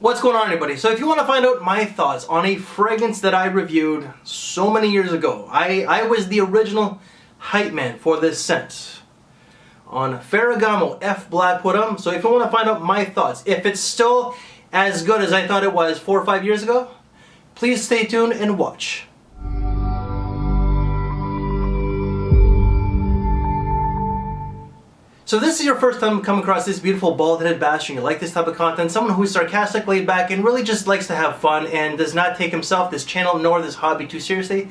What's going on, everybody? So if you want to find out my thoughts on a fragrance that I reviewed so many years ago, I was the original hype man for this scent on Ferragamo F Black Homme. So if you want to find out my thoughts, if it's still as good as I thought it was 4 or 5 years ago, please stay tuned and watch. So if this is your first time coming across this beautiful bald-headed bastard and you like this type of content, someone who's sarcastic, laid back, and really just likes to have fun and does not take himself, this channel, nor this hobby too seriously,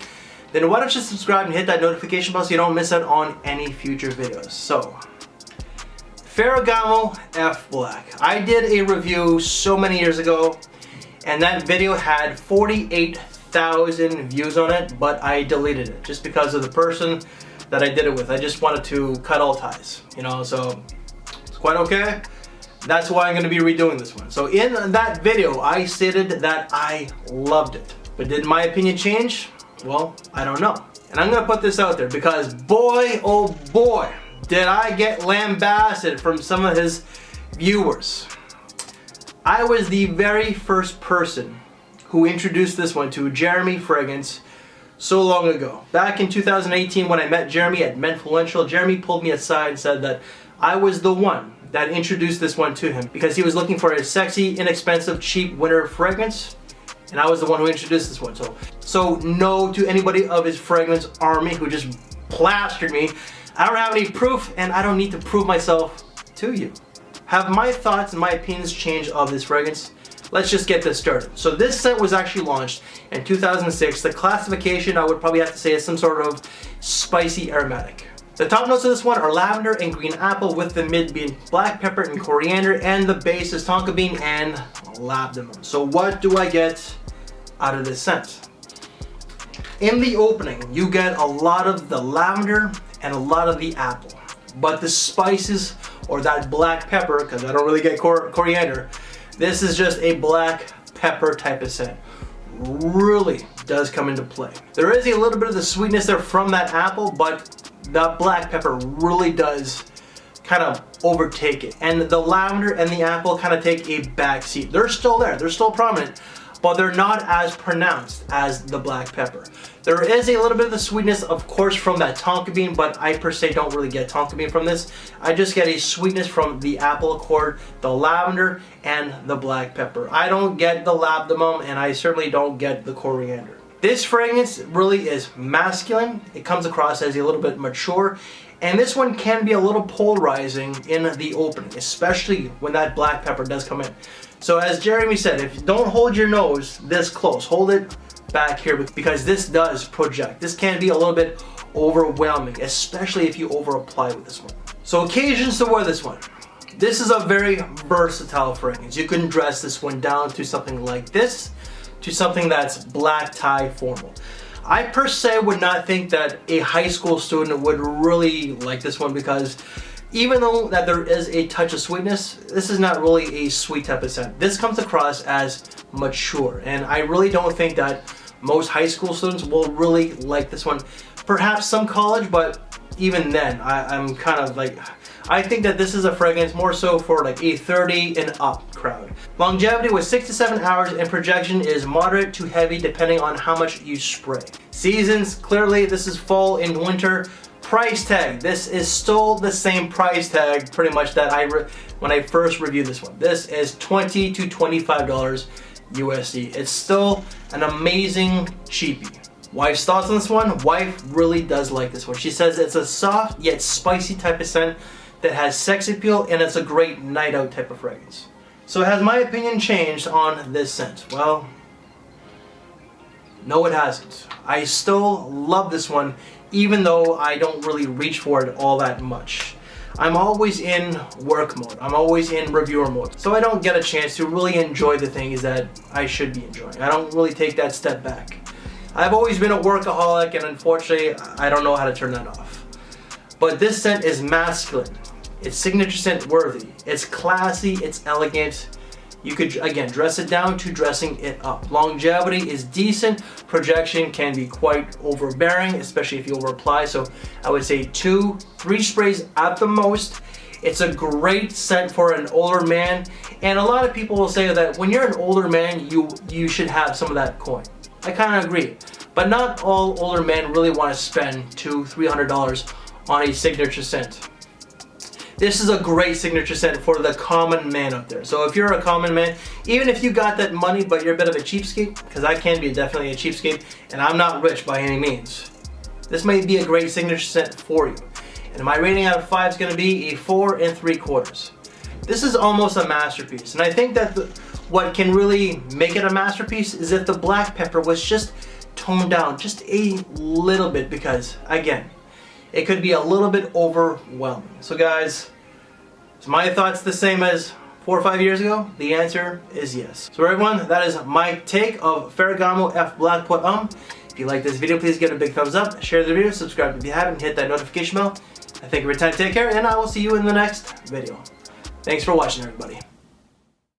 then why don't you subscribe and hit that notification bell so you don't miss out on any future videos. So, Ferragamo F Black. I did a review so many years ago, and that video had 48,000 views on it, but I deleted it just because of the person that I did it with. I just wanted to cut all ties, you know, so it's quite okay. That's why I'm going to be redoing this one. So in that video, I stated that I loved it. But did my opinion change? Well, I don't know. And I'm going to put this out there because boy, oh boy, did I get lambasted from some of his viewers. I was the very first person who introduced this one to Jeremy Fragrance so long ago. Back in 2018 when I met Jeremy at Menfluential, Jeremy pulled me aside and said that I was the one that introduced this one to him because he was looking for a sexy, inexpensive, cheap winter fragrance, and I was the one who introduced this one. So no to anybody of his fragrance army who just plastered me. I don't have any proof and I don't need to prove myself to you. Have my thoughts and my opinions changed of this fragrance? Let's just get this started. So this scent was actually launched in 2006. The classification, I would probably have to say, is some sort of spicy aromatic. The top notes of this one are lavender and green apple, with the mid being black pepper and coriander, and the base is tonka bean and labdanum. So what do I get out of this scent? In the opening, you get a lot of the lavender and a lot of the apple. But the spices, or that black pepper, because I don't really get coriander, this is just a black pepper type of scent. Really does come into play. There is a little bit of the sweetness there from that apple, but that black pepper really does kind of overtake it. And the lavender and the apple kind of take a back seat. They're still there, they're still prominent, but they're not as pronounced as the black pepper. There is a little bit of the sweetness, of course, from that tonka bean, but I per se don't really get tonka bean from this. I just get a sweetness from the apple accord, the lavender, and the black pepper. I don't get the labdanum, and I certainly don't get the coriander. This fragrance really is masculine. It comes across as a little bit mature, and this one can be a little polarizing in the opening, especially when that black pepper does come in. So as Jeremy said, if you don't hold your nose this close, hold it back here, because this does project. This can be a little bit overwhelming, especially if you over apply with this one. So occasions to wear this one. This is a very versatile fragrance. You can dress this one down to something like this, to something that's black tie formal. I per se would not think that a high school student would really like this one, because even though that there is a touch of sweetness, this is not really a sweet type of scent. This comes across as mature, and I really don't think that most high school students will really like this one. Perhaps some college, but even then, I'm kind of like, I think that this is a fragrance more so for like a 30 and up crowd. Longevity was 6 to 7 hours, and projection is moderate to heavy depending on how much you spray. Seasons, clearly this is fall and winter. Price tag, this is still the same price tag pretty much that when I first reviewed this one. This is $20 to $25 USD. It's still an amazing cheapie. Wife's thoughts on this one? Wife really does like this one. She says it's a soft yet spicy type of scent that has sex appeal, and it's a great night out type of fragrance. So has my opinion changed on this scent? Well, no, it hasn't. I still love this one, even though I don't really reach for it all that much. I'm always in work mode. I'm always in reviewer mode. So I don't get a chance to really enjoy the things that I should be enjoying. I don't really take that step back. I've always been a workaholic, and unfortunately, I don't know how to turn that off. But this scent is masculine. It's signature scent worthy. It's classy, it's elegant. You could, again, dress it down to dressing it up. Longevity is decent. Projection can be quite overbearing, especially if you over apply. So I would say 2-3 sprays at the most. It's a great scent for an older man, and a lot of people will say that when you're an older man, you should have some of that coin. I kind of agree, but not all older men really want to spend $200-300 on a signature scent. This is a great signature scent for the common man out there. So if you're a common man, even if you got that money but you're a bit of a cheapskate, because I can be definitely a cheapskate, and I'm not rich by any means, this might be a great signature scent for you. And my rating out of 5 is going to be a 4 3/4. This is almost a masterpiece, and I think that what can really make it a masterpiece is if the black pepper was just toned down just a little bit, because again, it could be a little bit overwhelming. So guys, is my thoughts the same as 4 or 5 years ago? The answer is yes. So everyone, that is my take of Ferragamo F Black Pot Homme. If you like this video, please give it a big thumbs up, share the video, subscribe if you haven't, hit that notification bell. I thank you for your time, take care, and I will see you in the next video. Thanks for watching, everybody.